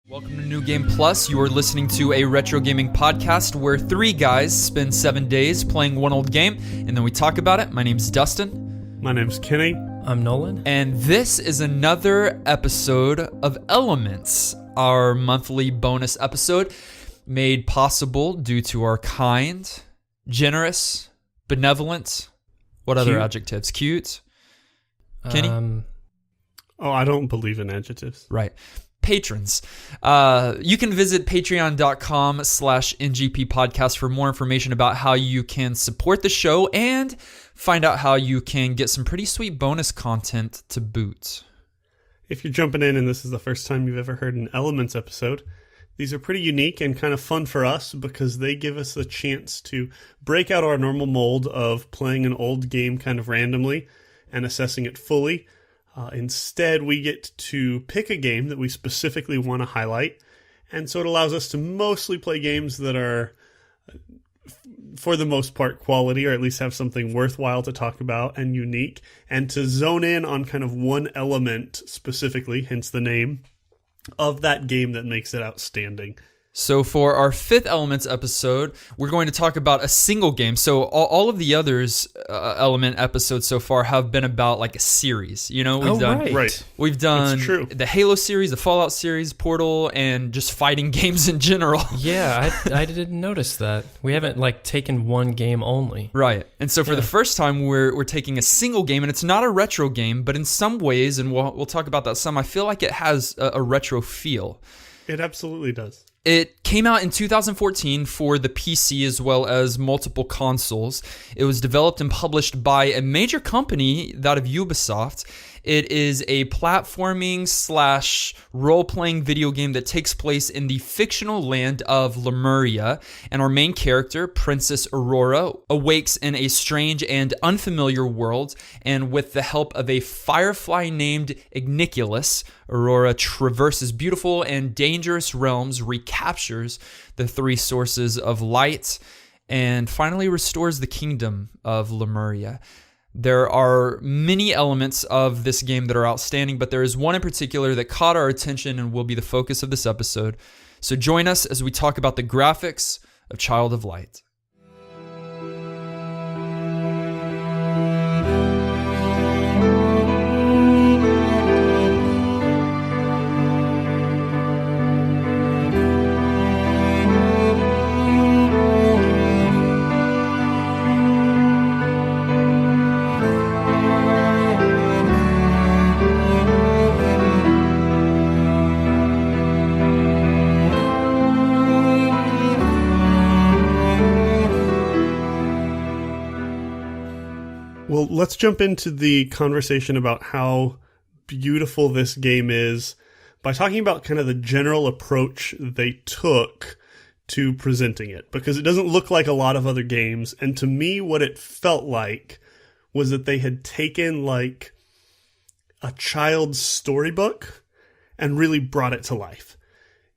Welcome to New Game Plus. You are listening to a retro gaming podcast where three guys spend 7 days playing one old game, and then we talk about it. My name's Dustin. My name's Kenny. I'm Nolan. And this is another episode of Elements, our monthly bonus episode made possible due to our kind, generous, benevolent, what other Cute. adjectives? Cute? Kenny? I don't believe in adjectives. Right. Patrons. You can visit patreon.com/NGP podcast for more information about how you can support the show and find out how you can get some pretty sweet bonus content to boot. If you're jumping in and this is the first time you've ever heard an Elements episode, these are pretty unique and kind of fun for us because they give us a chance to break out our normal mold of playing an old game kind of randomly and assessing it fully. Instead, we get to pick a game that we specifically want to highlight, and so it allows us to mostly play games that are, for the most part, quality, or at least have something worthwhile to talk about and unique, and to zone in on kind of one element specifically, hence the name, of that game that makes it outstanding. So for our fifth Elements episode, we're going to talk about a single game. So all of the others Element episodes so far have been about like a series. You know, we've done the Halo series, the Fallout series, Portal, and just fighting games in general. Yeah, I didn't notice that. We haven't like taken one game only. Right. And so for the first time, we're taking a single game, and it's not a retro game, but in some ways, and we'll talk about that some, I feel like it has a retro feel. It absolutely does. It came out in 2014 for the PC as well as multiple consoles. It was developed and published by a major company, that of Ubisoft. It is a platforming / role-playing video game that takes place in the fictional land of Lemuria, and our main character, Princess Aurora, awakes in a strange and unfamiliar world, and with the help of a firefly named Igniculus, Aurora traverses beautiful and dangerous realms, recaptures the three sources of light, and finally restores the kingdom of Lemuria. There are many elements of this game that are outstanding, but there is one in particular that caught our attention and will be the focus of this episode. So join us as we talk about the graphics of Child of Light. Well, let's jump into the conversation about how beautiful this game is by talking about kind of the general approach they took to presenting it, because it doesn't look like a lot of other games. And to me, what it felt like was that they had taken like a child's storybook and really brought it to life.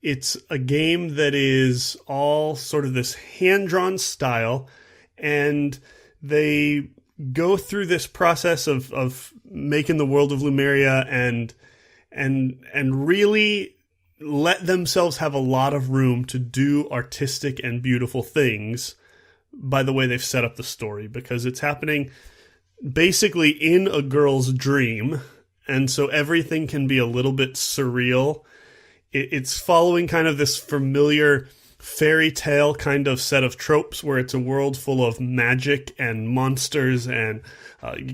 It's a game that is all sort of this hand-drawn style, and they go through this process of making the world of Lemuria and really let themselves have a lot of room to do artistic and beautiful things by the way they've set up the story, because it's happening basically in a girl's dream, and so everything can be a little bit surreal. It's following kind of this familiar fairy tale kind of set of tropes where it's a world full of magic and monsters and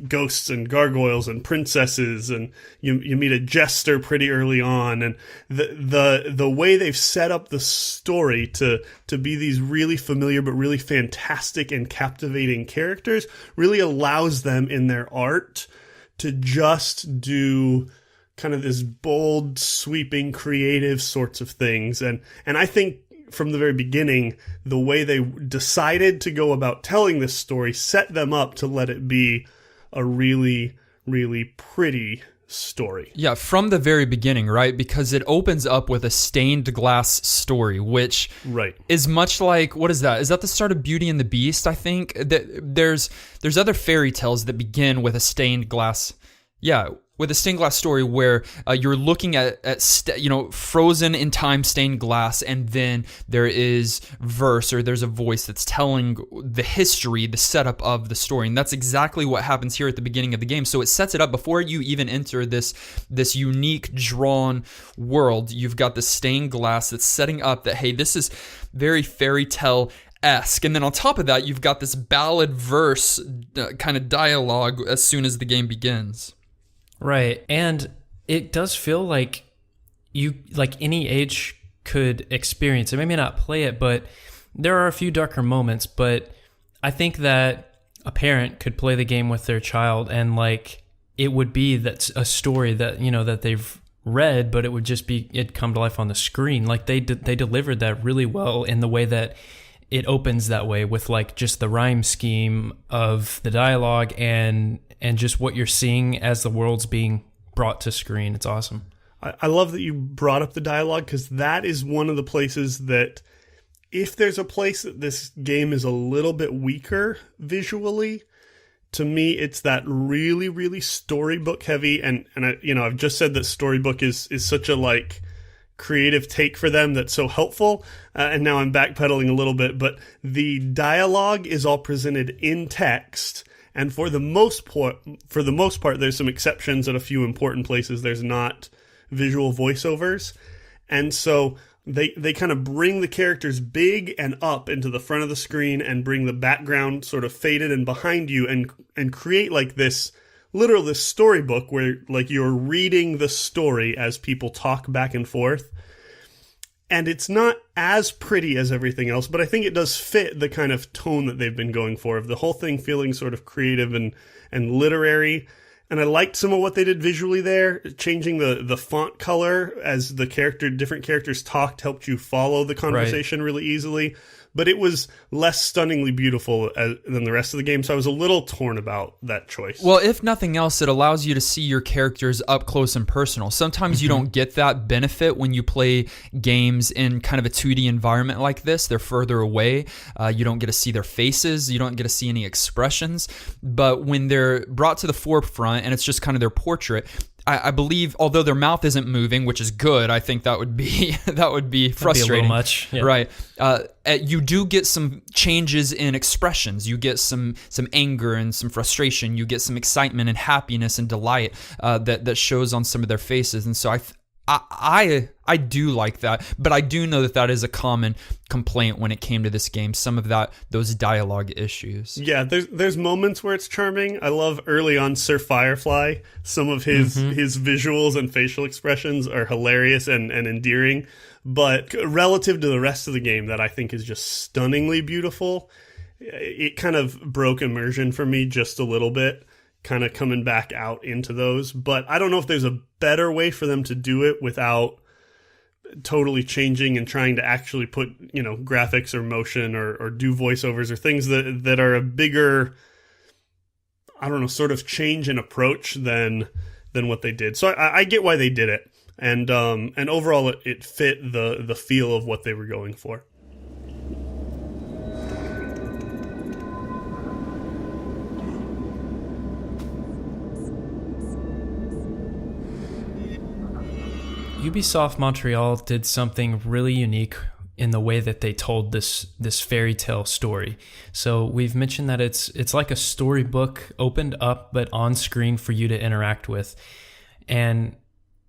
ghosts and gargoyles and princesses, and you meet a jester pretty early on, and the way they've set up the story to be these really familiar but really fantastic and captivating characters really allows them in their art to just do kind of this bold, sweeping, creative sorts of things, and I think from the very beginning, the way they decided to go about telling this story set them up to let it be a really, really pretty story. Yeah, from the very beginning, right? Because it opens up with a stained glass story, which is much like, what is that? Is that the start of Beauty and the Beast, I think? There's other fairy tales that begin with a stained glass. Yeah, with a stained glass story where you're looking at frozen in time stained glass, and then there is verse, or there's a voice that's telling the history, the setup of the story. And that's exactly what happens here at the beginning of the game. So it sets it up before you even enter this unique drawn world. You've got the stained glass that's setting up that, hey, this is very fairy tale-esque. And then on top of that, you've got this ballad verse kind of dialogue as soon as the game begins. Right. And it does feel like any age could experience it. Maybe not play it, but there are a few darker moments. But I think that a parent could play the game with their child, and like it would be that's a story that, you know, that they've read, but it would just be, it'd come to life on the screen. Like they delivered that really well in the way that it opens that way, with like just the rhyme scheme of the dialogue and just what you're seeing as the world's being brought to screen. It's awesome. I love that you brought up the dialogue, because that is one of the places that, if there's a place that this game is a little bit weaker visually, to me, it's that really, really storybook heavy. And I've just said that storybook is such a like creative take for them that's so helpful. And now I'm backpedaling a little bit, but the dialogue is all presented in text. And for the most part, there's some exceptions at a few important places. There's not visual voiceovers. And so they kind of bring the characters big and up into the front of the screen, and bring the background sort of faded and behind you, and create like this storybook where like you're reading the story as people talk back and forth. And it's not as pretty as everything else, but I think it does fit the kind of tone that they've been going for, of the whole thing feeling sort of creative and literary. And I liked some of what they did visually there. Changing the font color as different characters talked helped you follow the conversation really easily. But it was less stunningly beautiful than the rest of the game, so I was a little torn about that choice. Well, if nothing else, it allows you to see your characters up close and personal. Sometimes you don't get that benefit when you play games in kind of a 2D environment like this. They're further away. You don't get to see their faces. You don't get to see any expressions. But when they're brought to the forefront and it's just kind of their portrait, I believe, although their mouth isn't moving, which is good, I think that would be frustrating. That'd be a little much, yeah. Right? You do get some changes in expressions. You get some anger and some frustration. You get some excitement and happiness and delight that shows on some of their faces. And so I do like that, but I do know that is a common complaint when it came to this game. Some of those dialogue issues. Yeah, there's moments where it's charming. I love early on Sir Firefly. Some of his visuals and facial expressions are hilarious and endearing. But relative to the rest of the game, that I think is just stunningly beautiful, it kind of broke immersion for me just a little bit, kind of coming back out into those. But I don't know if there's a better way for them to do it without totally changing and trying to actually put, graphics or motion or do voiceovers or things that are a bigger, I don't know, sort of change in approach than what they did. So I get why they did it. And overall it fit the feel of what they were going for. Ubisoft Montreal did something really unique in the way that they told this fairy tale story. So we've mentioned that it's like a storybook opened up but on screen for you to interact with. And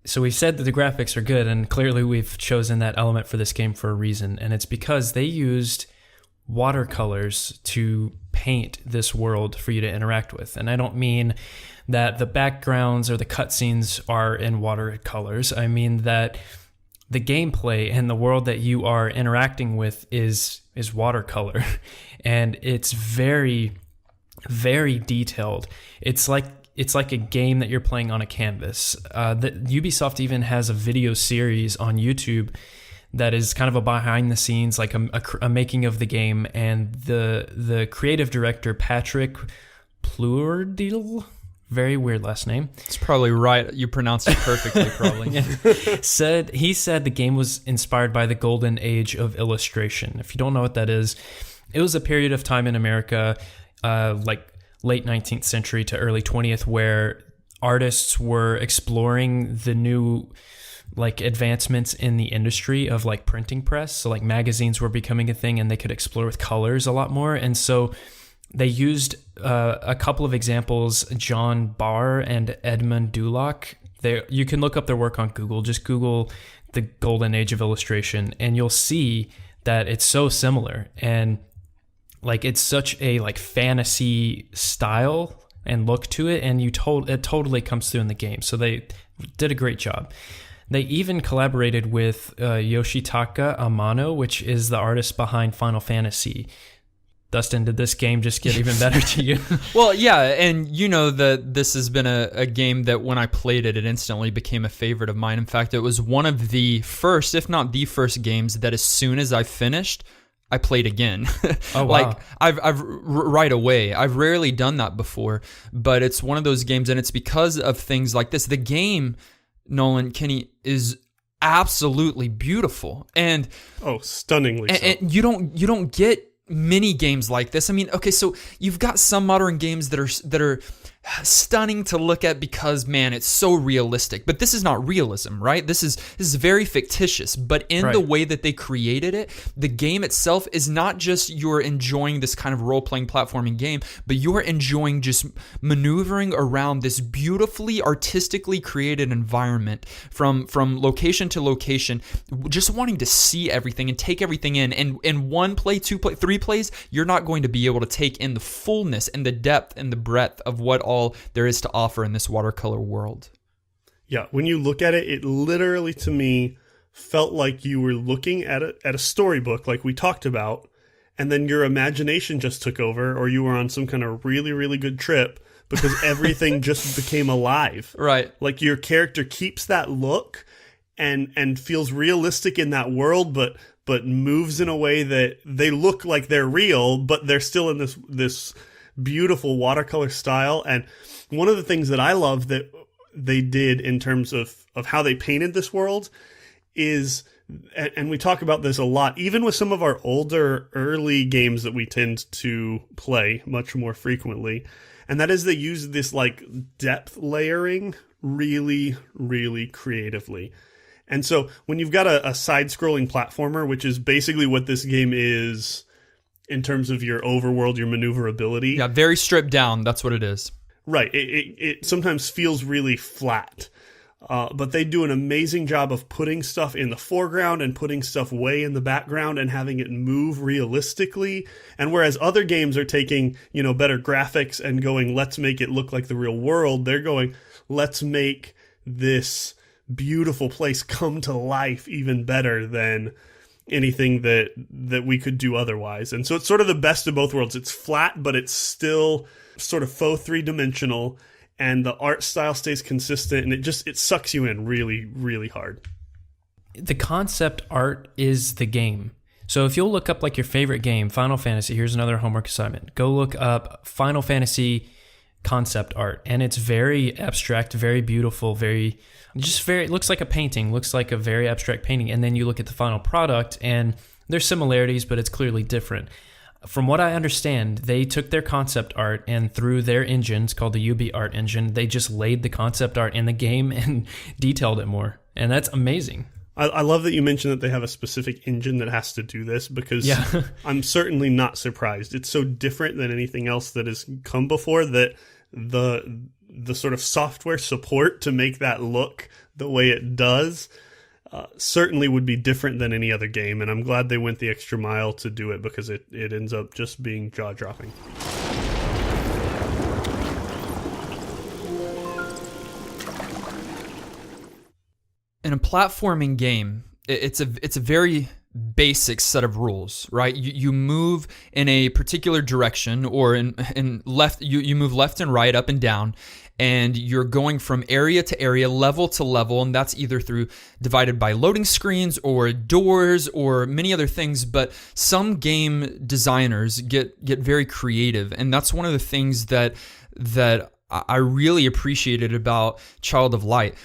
so we've said that the graphics are good, and clearly we've chosen that element for this game for a reason, and it's because they used watercolors to paint this world for you to interact with. And I don't mean that the backgrounds or the cutscenes are in watercolors. I mean that the gameplay and the world that you are interacting with is watercolor, and it's very, very detailed. It's like a game that you're playing on a canvas. Ubisoft even has a video series on YouTube that is kind of a behind the scenes, like a making of the game, and the creative director, Patrick Plourdil, very weird last name. It's probably right. You pronounced it perfectly, probably. He said the game was inspired by the golden age of illustration. If you don't know what that is, it was a period of time in America, like late 19th century to early 20th, where artists were exploring the new like advancements in the industry of like printing press. So like magazines were becoming a thing and they could explore with colors a lot more. And so they used a couple of examples, John Barr and Edmund Duloc. You can look up their work on Google. Just Google the golden age of illustration and you'll see that it's so similar. And like it's such a like fantasy style and look to it, and it totally comes through in the game. So they did a great job. They even collaborated with Yoshitaka Amano, which is the artist behind Final Fantasy. Dustin, did this game just get even better to you? Well, yeah, and you know that this has been a game that when I played it, it instantly became a favorite of mine. In fact, it was one of the first, if not the first games that as soon as I finished, I played again. Oh, wow. Like I've right away. I've rarely done that before, but it's one of those games, and it's because of things like this. The game, Nolan, Kenny, is absolutely beautiful, and stunningly so. And you don't get mini games like this. I mean, okay, so you've got some modern games that are stunning to look at because, man, it's so realistic. But this is not realism, right? This is very fictitious. But in the way that they created it, the game itself is not just you're enjoying this kind of role-playing platforming game, but you're enjoying just maneuvering around this beautifully, artistically created environment from location to location, just wanting to see everything and take everything in. And in one play, two play, three plays, you're not going to be able to take in the fullness and the depth and the breadth of what all there is to offer in this watercolor world. Yeah, when you look at it, it literally to me felt like you were looking at a storybook like we talked about, and then your imagination just took over, or you were on some kind of really, really good trip because everything just became alive. Right. Like your character keeps that look and feels realistic in that world, but moves in a way that they look like they're real, but they're still in this beautiful watercolor style. And one of the things that I love that they did in terms of how they painted this world is, and we talk about this a lot, even with some of our older early games that we tend to play much more frequently, and that is they use this like depth layering really, really creatively. And so when you've got a side-scrolling platformer, which is basically what this game is in terms of your overworld, your maneuverability. Yeah, very stripped down. That's what it is. Right. It sometimes feels really flat. But they do an amazing job of putting stuff in the foreground and putting stuff way in the background and having it move realistically. And whereas other games are taking, better graphics and going, let's make it look like the real world, they're going, let's make this beautiful place come to life even better than anything that we could do otherwise. And so it's sort of the best of both worlds. It's flat, but it's still sort of faux three-dimensional, and the art style stays consistent, and it sucks you in really, really hard. The concept art is the game. So if you'll look up like your favorite game, Final Fantasy, here's another homework assignment. Go look up Final Fantasy concept art, and it's very abstract, very beautiful, it looks like a painting, looks like a very abstract painting. And then you look at the final product and there's similarities, but it's clearly different. From what I understand, they took their concept art and through their engines called the UB art engine, they just laid the concept art in the game and detailed it more. And that's amazing. I love that you mentioned that they have a specific engine that has to do this, because I'm certainly not surprised. It's so different than anything else that has come before that the sort of software support to make that look the way it does certainly would be different than any other game. And I'm glad they went the extra mile to do it, because it ends up just being jaw-dropping. In a platforming game, it's a very basic set of rules, right? You move in a particular direction, or in left. You move left and right, up and down, and you're going from area to area, level to level, and that's either through divided by loading screens or doors or many other things. But some game designers get very creative, and that's one of the things that I really appreciated about Child of Light.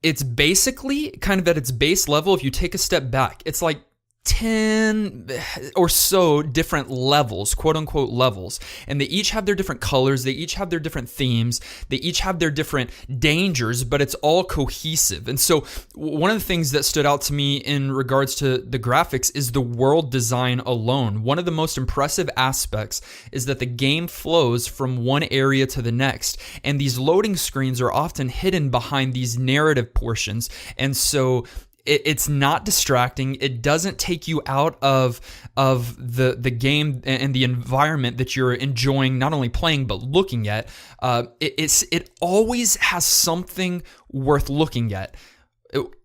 It's basically kind of at its base level. If you take a step back, it's like 10 or so different levels, quote unquote levels, and they each have their different colors, they each have their different themes, they each have their different dangers, but it's all cohesive. And so one of the things that stood out to me in regards to the graphics is the world design alone. One of the most impressive aspects is that the game flows from one area to the next, and these loading screens are often hidden behind these narrative portions, and so it's not distracting. It doesn't take you out of the game and the environment that you're enjoying, not only playing but looking at. It always has something worth looking at,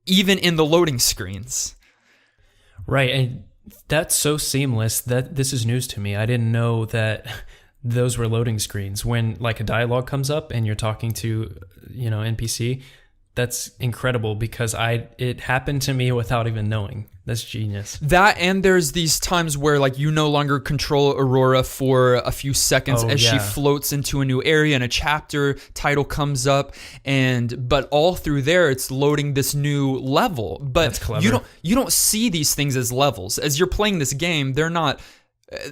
even in the loading screens. Right, and that's so seamless. That this is news to me. I didn't know that those were loading screens. When like a dialogue comes up and you're talking to, NPC. That's incredible because it happened to me without even knowing. That's genius. That, and there's these times where like you no longer control Aurora for a few seconds she floats into a new area and a chapter title comes up, but all through there it's loading this new level. But that's clever. You don't see these things as levels. As you're playing this game, they're not.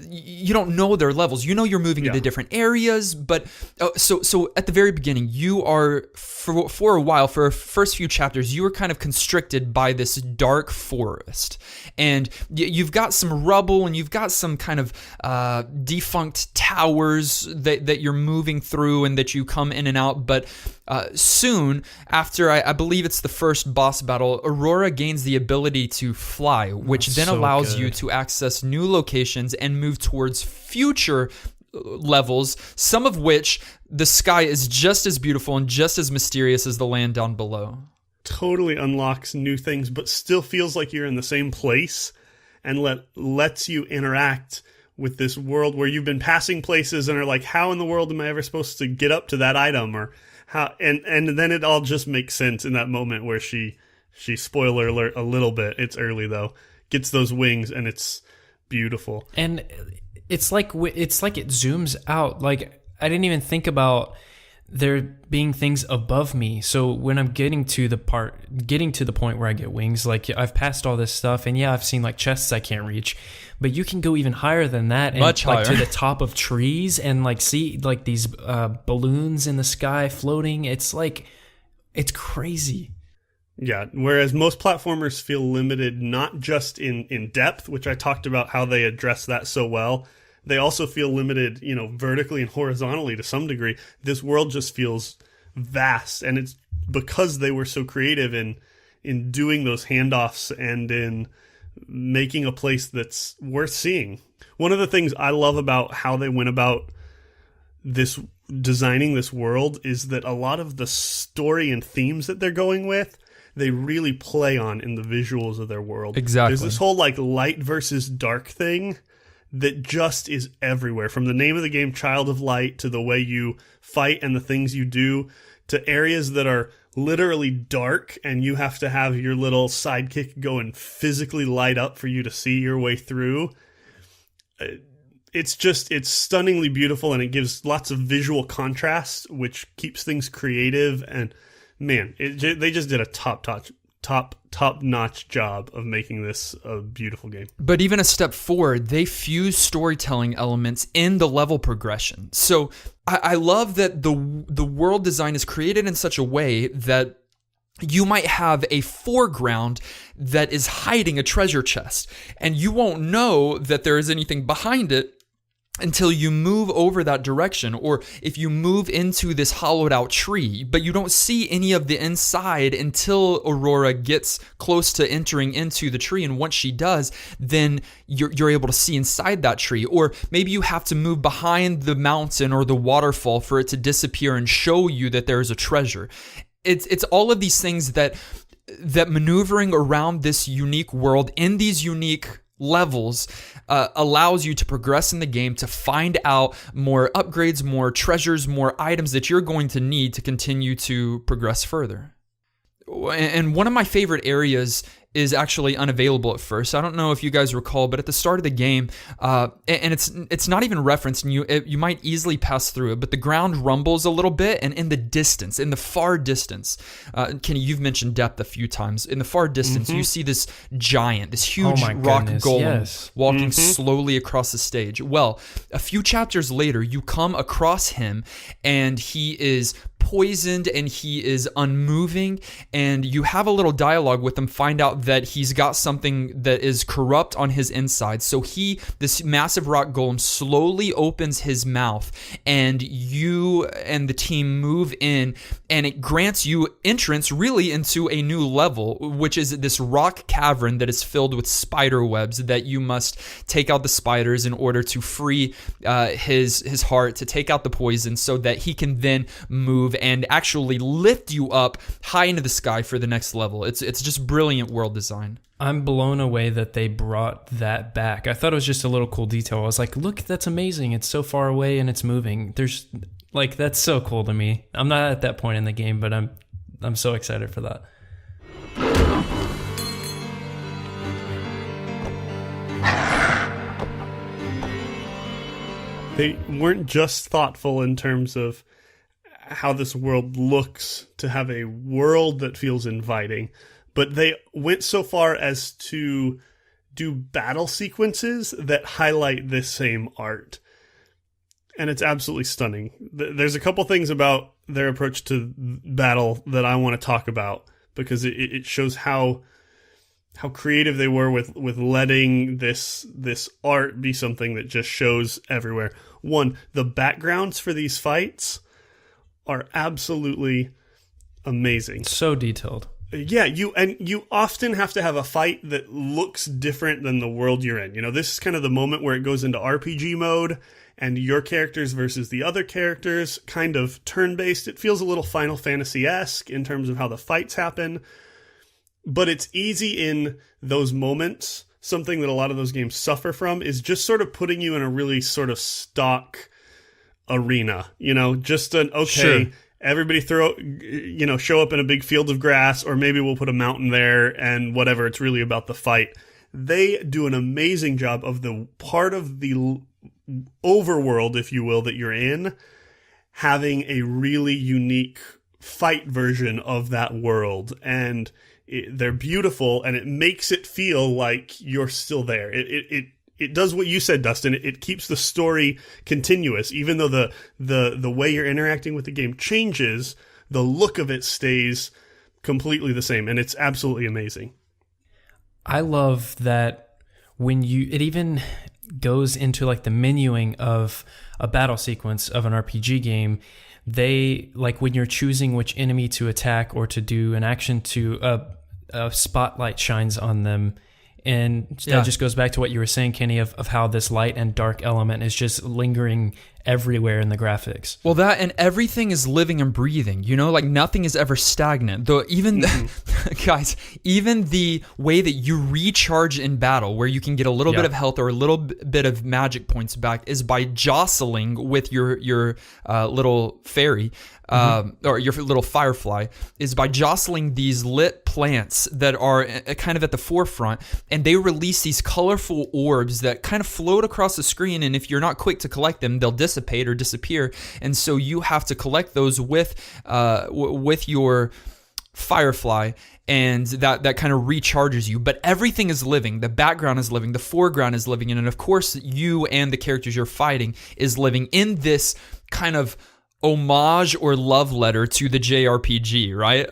You don't know their levels. You're moving into different areas, but so at the very beginning, you are for a while, for the first few chapters, you were kind of constricted by this dark forest, and you've got some rubble and you've got some kind of defunct towers that you're moving through and that you come in and out. But soon after, I believe it's the first boss battle, Aurora gains the ability to fly, which then allows you to access new locations and move towards future levels, some of which the sky is just as beautiful and just as mysterious as the land down below. Totally unlocks new things, but still feels like you're in the same place and lets you interact with this world where you've been passing places and are like, how in the world am I ever supposed to get up to that item? Or how, and then it all just makes sense in that moment where she spoiler alert a little bit, it's early though, gets those wings and it's beautiful. And it's like it zooms out. Like I didn't even think about there being things above me. So when I'm getting to the point where I get wings, like I've passed all this stuff, and I've seen like chests I can't reach, but you can go even higher than that, and much higher, like to the top of trees, and like see like these balloons in the sky floating. It's crazy. Yeah, whereas most platformers feel limited not just in depth, which I talked about how they address that so well. They also feel limited, vertically and horizontally to some degree. This world just feels vast, and it's because they were so creative in doing those handoffs and in making a place that's worth seeing. One of the things I love about how they went about this designing this world is that a lot of the story and themes that they're going with, they really play on in the visuals of their world. Exactly. There's this whole like light versus dark thing that just is everywhere, from the name of the game, Child of Light, to the way you fight and the things you do, to areas that are literally dark and you have to have your little sidekick go and physically light up for you to see your way through. It's stunningly beautiful, and it gives lots of visual contrast, which keeps things creative. And man, they just did a top-notch job of making this a beautiful game. But even a step forward, they fuse storytelling elements in the level progression. So I love that the world design is created in such a way that you might have a foreground that is hiding a treasure chest, and you won't know that there is anything behind it until you move over that direction, or if you move into this hollowed out tree, but you don't see any of the inside until Aurora gets close to entering into the tree, and once she does, then you're able to see inside that tree. Or maybe you have to move behind the mountain or the waterfall for it to disappear and show you that there is a treasure. It's all of these things that maneuvering around this unique world in these unique levels allows you to progress in the game, to find out more upgrades, more treasures, more items that you're going to need to continue to progress further. And one of my favorite areas is actually unavailable at first. I don't know if you guys recall, but at the start of the game, and it's not even referenced, and you might easily pass through it, but the ground rumbles a little bit, and in the far distance, Kenny, you've mentioned depth a few times. In the far distance, you see this giant, this huge rock golem walking slowly across the stage. Well, a few chapters later, you come across him, and he is poisoned and he is unmoving, and you have a little dialogue with him, find out that he's got something that is corrupt on his inside. So this massive rock golem slowly opens his mouth, and you and the team move in, and it grants you entrance really into a new level, which is this rock cavern that is filled with spider webs that you must take out the spiders in order to free his heart, to take out the poison so that he can then move and actually lift you up high into the sky for the next level. It's just brilliant world design. I'm blown away that they brought that back. I thought it was just a little cool detail. I was like, look, that's amazing. It's so far away and it's moving. There's like, that's so cool to me. I'm not at that point in the game, but I'm so excited for that. They weren't just thoughtful in terms of how this world looks, to have a world that feels inviting, but they went so far as to do battle sequences that highlight this same art. And it's absolutely stunning. There's a couple things about their approach to battle that I want to talk about, because it shows how creative they were with letting this art be something that just shows everywhere. One, the backgrounds for these fights are absolutely amazing. So detailed. Yeah, you often have to have a fight that looks different than the world you're in. You know, this is kind of the moment where it goes into RPG mode, and your characters versus the other characters, kind of turn-based. It feels a little Final Fantasy-esque in terms of how the fights happen, but it's easy in those moments. Something that a lot of those games suffer from is just sort of putting you in a really sort of stock arena, you know, just sure. Everybody show up in a big field of grass, or maybe we'll put a mountain there and whatever. It's really about the fight. They do an amazing job of the part of the overworld, if you will, that you're in, having a really unique fight version of that world. And they're beautiful, and it makes it feel like you're still there. It does what you said, Dustin. It keeps the story continuous. Even though the way you're interacting with the game changes, the look of it stays completely the same, and it's absolutely amazing. I love that it even goes into like the menuing of a battle sequence of an RPG game. They, like when you're choosing which enemy to attack or to do an action to, a spotlight shines on them. And that just goes back to what you were saying, Kenny, of how this light and dark element is just lingering everywhere in the graphics. Well, that and everything is living and breathing, you know, like nothing is ever stagnant. Though even guys, even the way that you recharge in battle, where you can get a little bit of health or a little bit of magic points back, is by jostling with your little fairy. Or your little firefly, is by jostling these lit plants that are kind of at the forefront, and they release these colorful orbs that kind of float across the screen, and if you're not quick to collect them, they'll dissipate or disappear, and so you have to collect those with your firefly, and that kind of recharges you. But everything is living. The background is living. The foreground is living. And of course, you and the characters you're fighting is living in this kind of homage or love letter to the JRPG, right?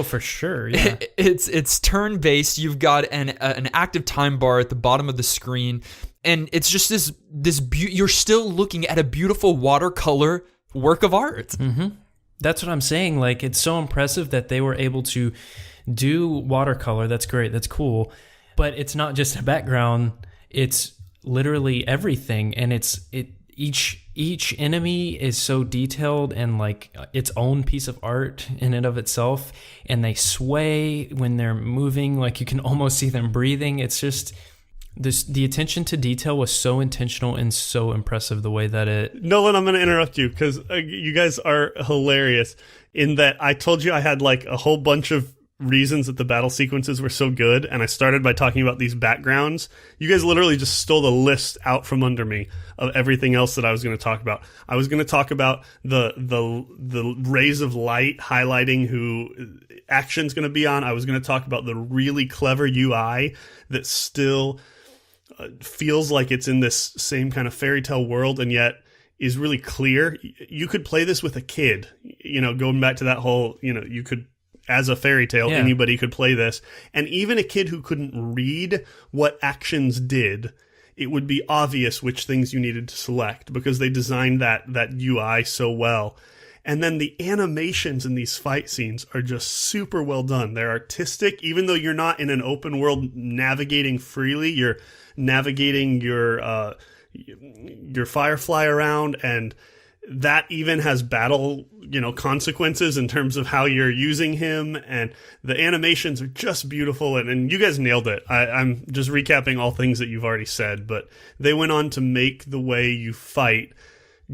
For sure. Yeah. It's turn-based. You've got an active time bar at the bottom of the screen, and it's just you're still looking at a beautiful watercolor work of art. Mm-hmm. That's what I'm saying. Like, it's so impressive that they were able to do watercolor. That's great. That's cool. But it's not just a background. It's literally everything, and each enemy is so detailed and like its own piece of art in and of itself, and they sway when they're moving, like you can almost see them breathing. It's just the attention to detail was so intentional and so impressive the way that it... Nolan, I'm going to interrupt you because you guys are hilarious in that I told you I had like a whole bunch of reasons that the battle sequences were so good, and I started by talking about these backgrounds, you guys literally just stole the list out from under me of everything else that I was going to talk about. I was going to talk about the rays of light highlighting who action's going to be on. I was going to talk about the really clever UI that still feels like it's in this same kind of fairy tale world and yet is really clear. You could play this with a kid, going back to that whole, you could, as a fairy tale, anybody could play this. And even a kid who couldn't read what actions did, it would be obvious which things you needed to select because they designed that UI so well. And then the animations in these fight scenes are just super well done. They're artistic, even though you're not in an open world navigating freely. You're navigating your firefly around, and that even has battle, consequences in terms of how you're using him, and the animations are just beautiful, and you guys nailed it. I'm just recapping all things that you've already said, but they went on to make the way you fight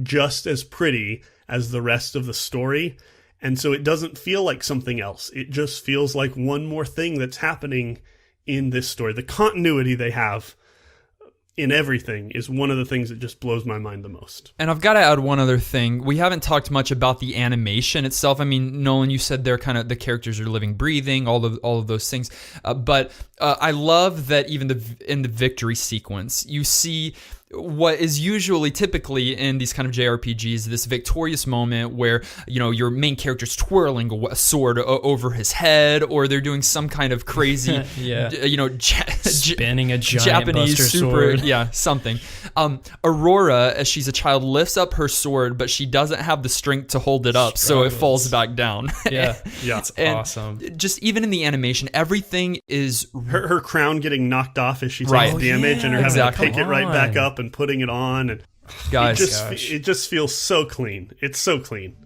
just as pretty as the rest of the story, and so it doesn't feel like something else. It just feels like one more thing that's happening in this story. The continuity they have in everything is one of the things that just blows my mind the most. And I've got to add one other thing. We haven't talked much about the animation itself. I mean, Nolan, you said they're kind of, the characters are living, breathing, all of those things. But I love that even in the victory sequence, you see what is usually typically in these kind of JRPGs, this victorious moment where, your main character's twirling a sword over his head, or they're doing some kind of crazy, spinning a giant Japanese buster super, sword. Something. Aurora, as she's a child, lifts up her sword, but she doesn't have the strength to hold it up, so it falls back down. Yeah, it's awesome. Just even in the animation, everything is her crown getting knocked off as she takes damage, and her having to pick it right back up and putting it on, and it just feels so clean. It's so clean.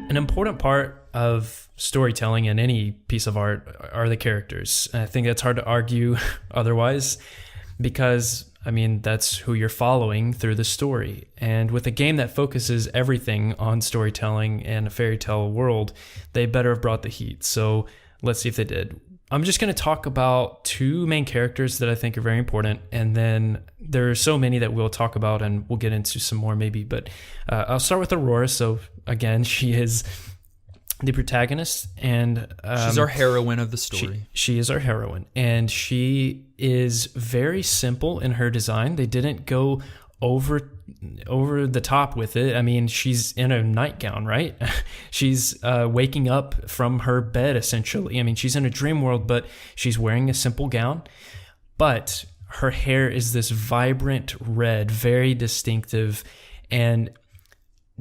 An important part of storytelling in any piece of art are the characters. And I think it's hard to argue otherwise, because that's who you're following through the story. And with a game that focuses everything on storytelling and a fairy tale world, they better have brought the heat. So let's see if they did. I'm just going to talk about two main characters that I think are very important, and then there are so many that we'll talk about, and we'll get into some more maybe. But I'll start with Aurora. So again, she is the protagonist, and she's our heroine of the story. She is our heroine, and she is very simple in her design. They didn't go over the top with it. She's in a nightgown, right? She's waking up from her bed, essentially. She's in a dream world, but she's wearing a simple gown. But her hair is this vibrant red, very distinctive, and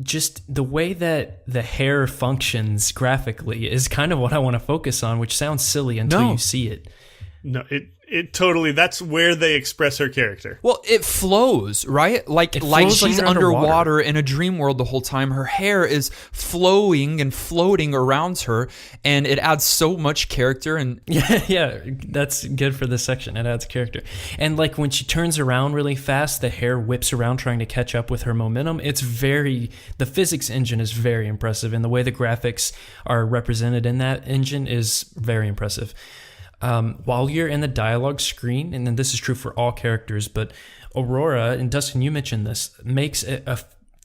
just the way that the hair functions graphically is kind of what I want to focus on, which sounds silly until you see it. No, it totally, that's where they express her character. Well, it flows, right? Like she's underwater in a dream world the whole time. Her hair is flowing and floating around her, and it adds so much character. And yeah, that's good for this section. It adds character. And like when she turns around really fast, the hair whips around trying to catch up with her momentum. The physics engine is very impressive, and the way the graphics are represented in that engine is very impressive. While you're in the dialogue screen, and then this is true for all characters, but Aurora, and Dustin, you mentioned this, makes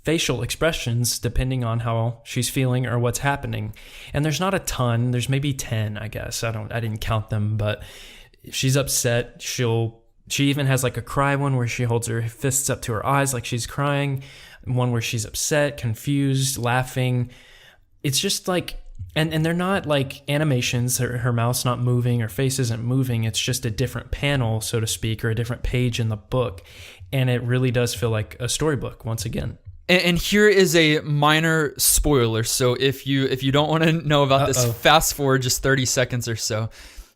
facial expressions depending on how she's feeling or what's happening. And there's not a ton, there's maybe 10, I guess. I didn't count them, but if she's upset, she even has like a cry one where she holds her fists up to her eyes like she's crying, one where she's upset, confused, laughing. It's just like, and they're not like animations. Her mouth's not moving, her face isn't moving. It's just a different panel, so to speak, or a different page in the book. And it really does feel like a storybook once again. And here is a minor spoiler. So if you don't want to know about this, fast forward just 30 seconds or so.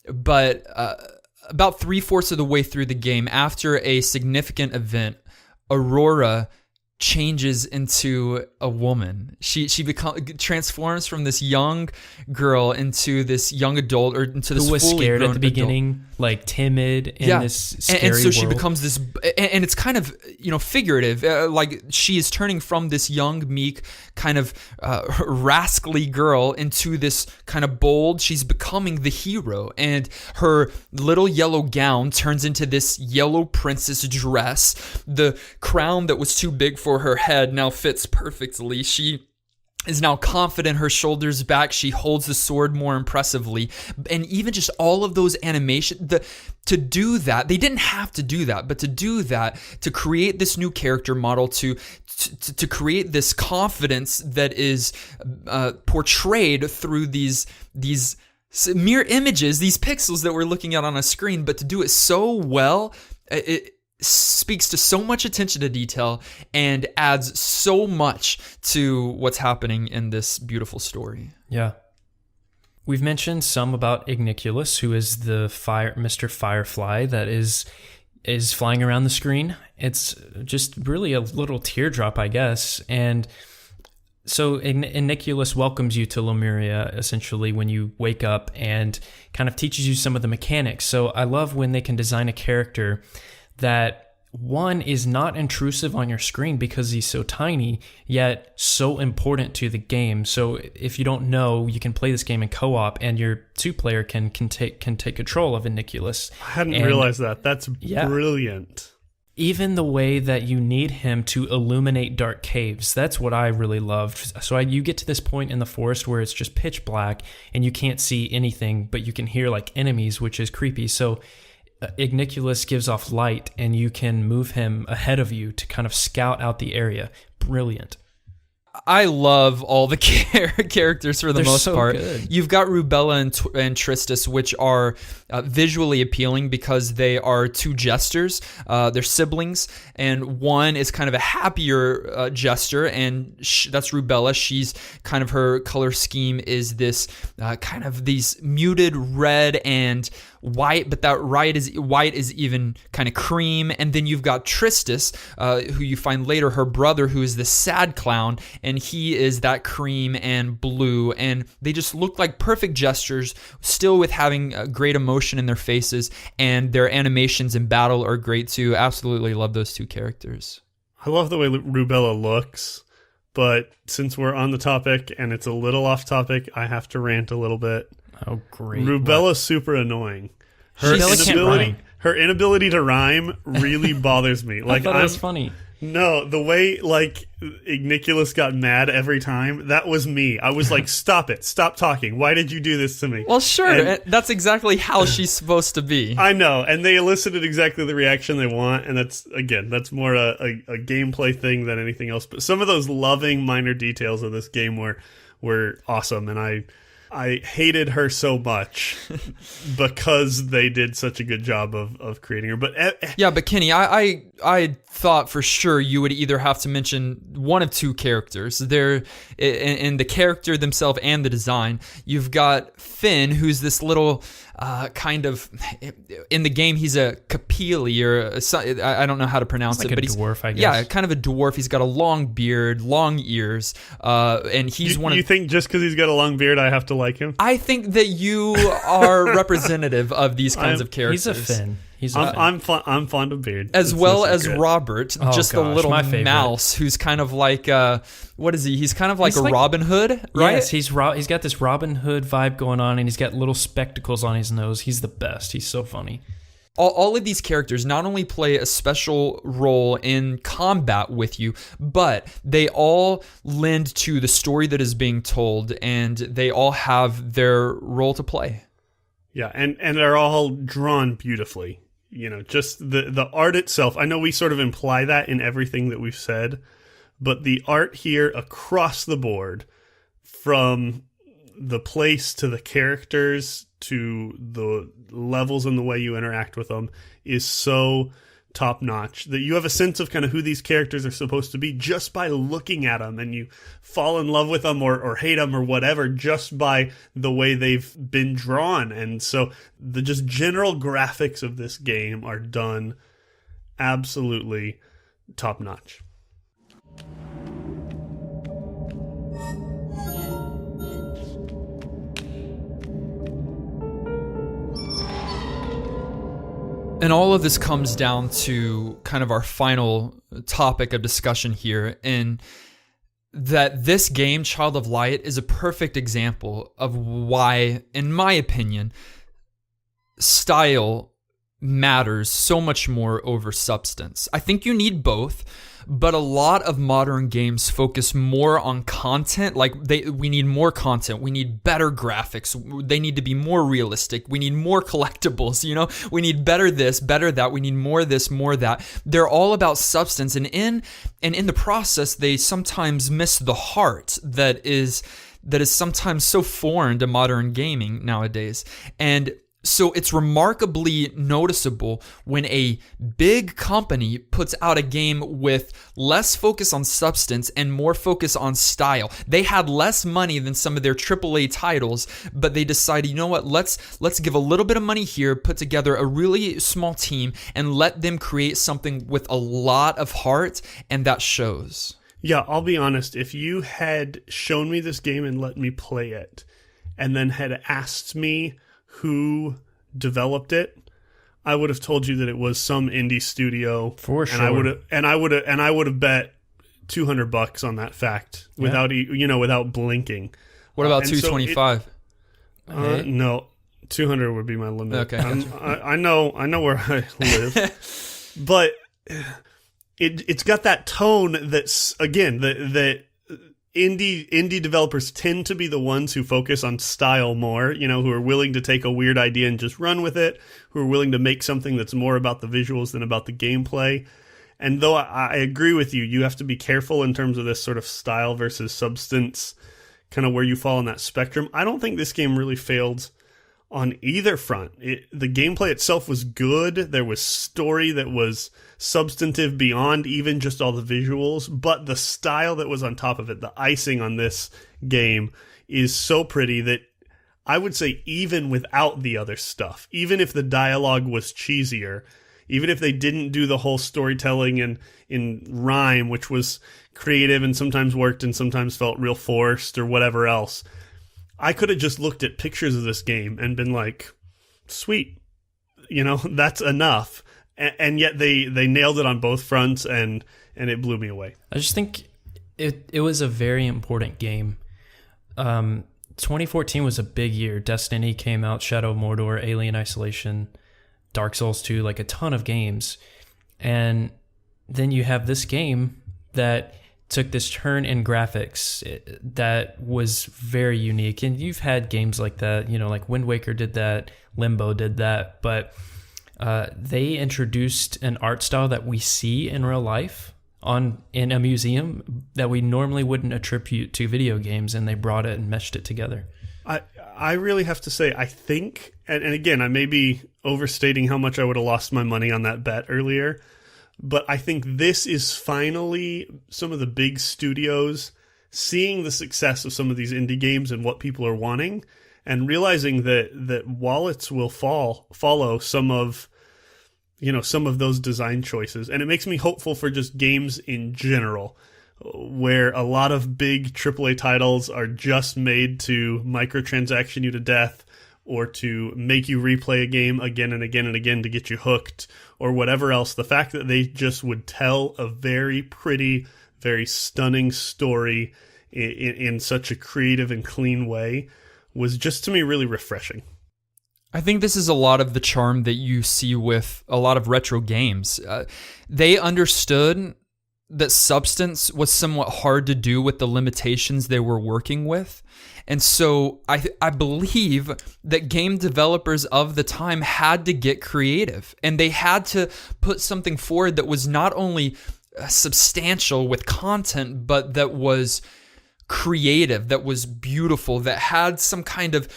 But about 3/4 of the way through the game, after a significant event, Aurora changes into a woman. She transforms from this young girl into this young adult, or into this who was fully scared grown at the beginning, adult. like timid in this scary and so world. she becomes this, and it's kind of figurative. Like she is turning from this young, meek, kind of rascally girl into this kind of bold. She's becoming the hero, and her little yellow gown turns into this yellow princess dress. The crown that was too big for her head now fits perfectly. She is now confident, her shoulders back. She holds the sword more impressively. And even just all of those animations, to do that, they didn't have to do that, but to do that, to create this new character model, to create this confidence that is portrayed through these mere images, these pixels that we're looking at on a screen, but to do it so well, it speaks to so much attention to detail and adds so much to what's happening in this beautiful story. Yeah. We've mentioned some about Igniculus, who is the Mr. Firefly that is flying around the screen. It's just really a little teardrop, I guess. And so Igniculus welcomes you to Lemuria, essentially, when you wake up, and kind of teaches you some of the mechanics. So I love when they can design a character that, one, is not intrusive on your screen because he's so tiny, yet so important to the game. So if you don't know, you can play this game in co-op, and your two-player can take control of Igniculus. I hadn't realized that. That's brilliant. Even the way that you need him to illuminate dark caves, that's what I really loved. So you get to this point in the forest where it's just pitch black, and you can't see anything, but you can hear like enemies, which is creepy. So Igniculus gives off light, and you can move him ahead of you to kind of scout out the area. Brilliant. I love all the characters for the most part. Good. You've got Rubella and Tristis, which are visually appealing because they are two jesters. They're siblings, and one is kind of a happier jester, and that's Rubella. She's kind of, her color scheme is this kind of these muted red and white, but that white is even kind of cream. And then you've got Tristis, who you find later, her brother, who is the sad clown, and he is that cream and blue, and they just look like perfect gestures, still with having great emotion in their faces, and their animations in battle are great too. Absolutely love those two characters. I love the way Rubella looks, but since we're on the topic and it's a little off topic, I have to rant a little bit. Oh, great. Rubella's super annoying. Her inability to rhyme really bothers me. Like, I thought it was funny. No, the way, like, Igniculus got mad every time, that was me. I was like, stop it. Stop talking. Why did you do this to me? Well, sure. And that's exactly how she's supposed to be. I know. And they elicited exactly the reaction they want. And that's more a gameplay thing than anything else. But some of those loving minor details of this game were awesome. And I hated her so much because they did such a good job of creating her. But yeah, but Kenny, I thought for sure you would either have to mention one of two characters. They're in the character themselves and the design. You've got Finn, who's this little kind of, in the game he's a Capili, or I don't know how to pronounce it, but he's a dwarf, I guess. Yeah, kind of a dwarf. He's got a long beard, long ears, and he's You think just because he's got a long beard, I have to like him? I think that you are representative of these kinds of characters. He's a Finn. I'm fond of beard. As well as Robert, just a little my favorite. mouse who's kind of like, what is he? He's kind of like He's like Robin Hood, right? Yes, he's got this Robin Hood vibe going on, and he's got little spectacles on his nose. He's the best. He's so funny. All of these characters not only play a special role in combat with you, but they all lend to the story that is being told, and they all have their role to play. Yeah, and they're all drawn beautifully. You know, just the art itself. I know we sort of imply that in everything that we've said, but the art here across the board, from the place to the characters to the levels and the way you interact with them, is so top notch that you have a sense of kind of who these characters are supposed to be just by looking at them, and you fall in love with them or hate them or whatever just by the way they've been drawn. And so the just general graphics of this game are done absolutely top notch. And all of this comes down to kind of our final topic of discussion here, and that this game, Child of Light, is a perfect example of why, in my opinion, style matters so much more over substance. I think you need both, but a lot of modern games focus more on content. Like we need more content. We need better graphics. They need to be more realistic. We need more collectibles, We need better this, better that. We need more this, more that. They're all about substance, and in the process, they sometimes miss the heart that is sometimes so foreign to modern gaming nowadays. And so it's remarkably noticeable when a big company puts out a game with less focus on substance and more focus on style. They had less money than some of their AAA titles, but they decided, you know what, let's give a little bit of money here, put together a really small team, and let them create something with a lot of heart, and that shows. Yeah, I'll be honest. If you had shown me this game and let me play it, and then had asked me who developed it, I would have told you that it was some indie studio for sure. And I would have bet $200 on that fact without blinking. What about 225? No, 200 would be my limit. Okay, I know where I live, but it's got that tone that's, again, that indie developers tend to be the ones who focus on style more, who are willing to take a weird idea and just run with it, who are willing to make something that's more about the visuals than about the gameplay. And though I agree with you, you have to be careful in terms of this sort of style versus substance, kind of where you fall on that spectrum. I don't think this game really failed on either front. The gameplay itself was good. There was story that was substantive beyond even just all the visuals, but the style that was on top of it, the icing on this game, is so pretty that I would say even without the other stuff, even if the dialogue was cheesier, even if they didn't do the whole storytelling in rhyme, which was creative and sometimes worked and sometimes felt real forced or whatever else, I could have just looked at pictures of this game and been like, sweet, that's enough. And yet they nailed it on both fronts, and it blew me away. I just think it was a very important game. 2014 was a big year. Destiny came out, Shadow of Mordor, Alien Isolation, Dark Souls 2, like a ton of games. And then you have this game that took this turn in graphics that was very unique. And you've had games like that, like Wind Waker did that, Limbo did that, but they introduced an art style that we see in real life in a museum that we normally wouldn't attribute to video games, and they brought it and meshed it together. I really have to say, I think, and again, I may be overstating how much I would have lost my money on that bet earlier, but I think this is finally some of the big studios seeing the success of some of these indie games and what people are wanting, and realizing that wallets will follow some of those design choices. And it makes me hopeful for just games in general, where a lot of big AAA titles are just made to microtransaction you to death, or to make you replay a game again and again and again to get you hooked, or whatever else. The fact that they just would tell a very pretty, very stunning story in such a creative and clean way was just, to me, really refreshing. I think this is a lot of the charm that you see with a lot of retro games. They understood that substance was somewhat hard to do with the limitations they were working with. And so I believe that game developers of the time had to get creative, and they had to put something forward that was not only substantial with content, but that was creative, that was beautiful, that had some kind of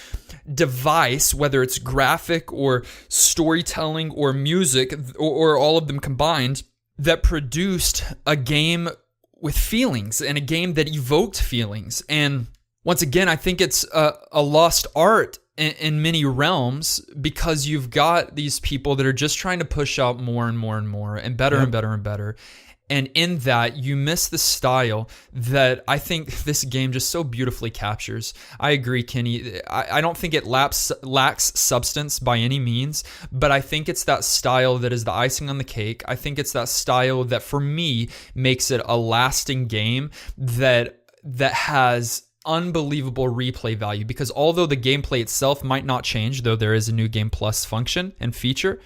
device, whether it's graphic or storytelling or music or all of them combined, that produced a game with feelings and a game that evoked feelings. And once again, I think it's a lost art in many realms, because you've got these people that are just trying to push out more and more and more and better and better and better. And in that, you miss the style that I think this game just so beautifully captures. I agree, Kenny. I don't think it lacks substance by any means, but I think it's that style that is the icing on the cake. I think it's that style that, for me, makes it a lasting game that has unbelievable replay value, because although the gameplay itself might not change, though there is a New Game Plus function and feature,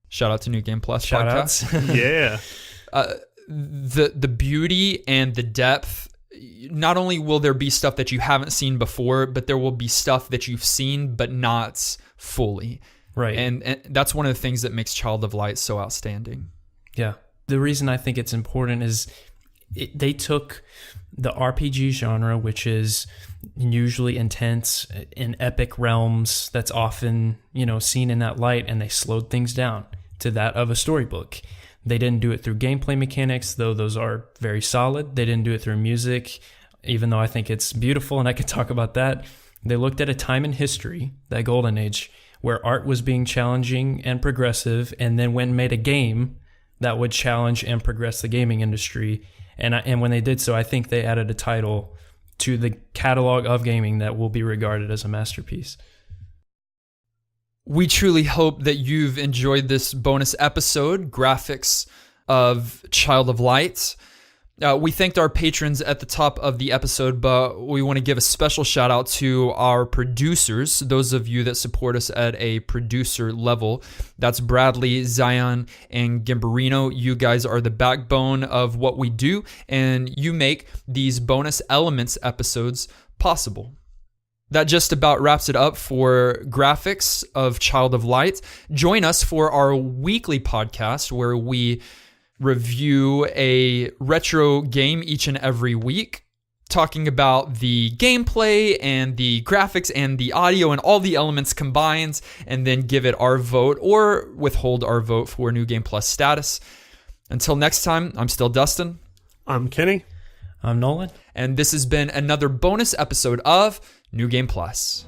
shout out to New Game Plus podcast. Yeah. The beauty and the depth, not only will there be stuff that you haven't seen before, but there will be stuff that you've seen but not fully. Right. And that's one of the things that makes Child of Light so outstanding. Yeah. The reason I think it's important is they took the RPG genre, which is usually intense in epic realms that's often, seen in that light, and they slowed things down to that of a storybook. They didn't do it through gameplay mechanics, though those are very solid. They didn't do it through music, even though I think it's beautiful, and I could talk about that. They looked at a time in history, that golden age, where art was being challenging and progressive, and then went and made a game that would challenge and progress the gaming industry. And when they did so, I think they added a title to the catalog of gaming that will be regarded as a masterpiece. We truly hope that you've enjoyed this bonus episode, Graphics of Child of Light. We thanked our patrons at the top of the episode, but we want to give a special shout out to our producers, those of you that support us at a producer level. That's Bradley, Zion, and Gimberino. You guys are the backbone of what we do, and you make these bonus elements episodes possible. That just about wraps it up for Graphics of Child of Light. Join us for our weekly podcast where we review a retro game each and every week, talking about the gameplay and the graphics and the audio and all the elements combined, and then give it our vote or withhold our vote for New Game Plus status. Until next time, I'm still Dustin. I'm Kenny. I'm Nolan. And this has been another bonus episode of New Game Plus.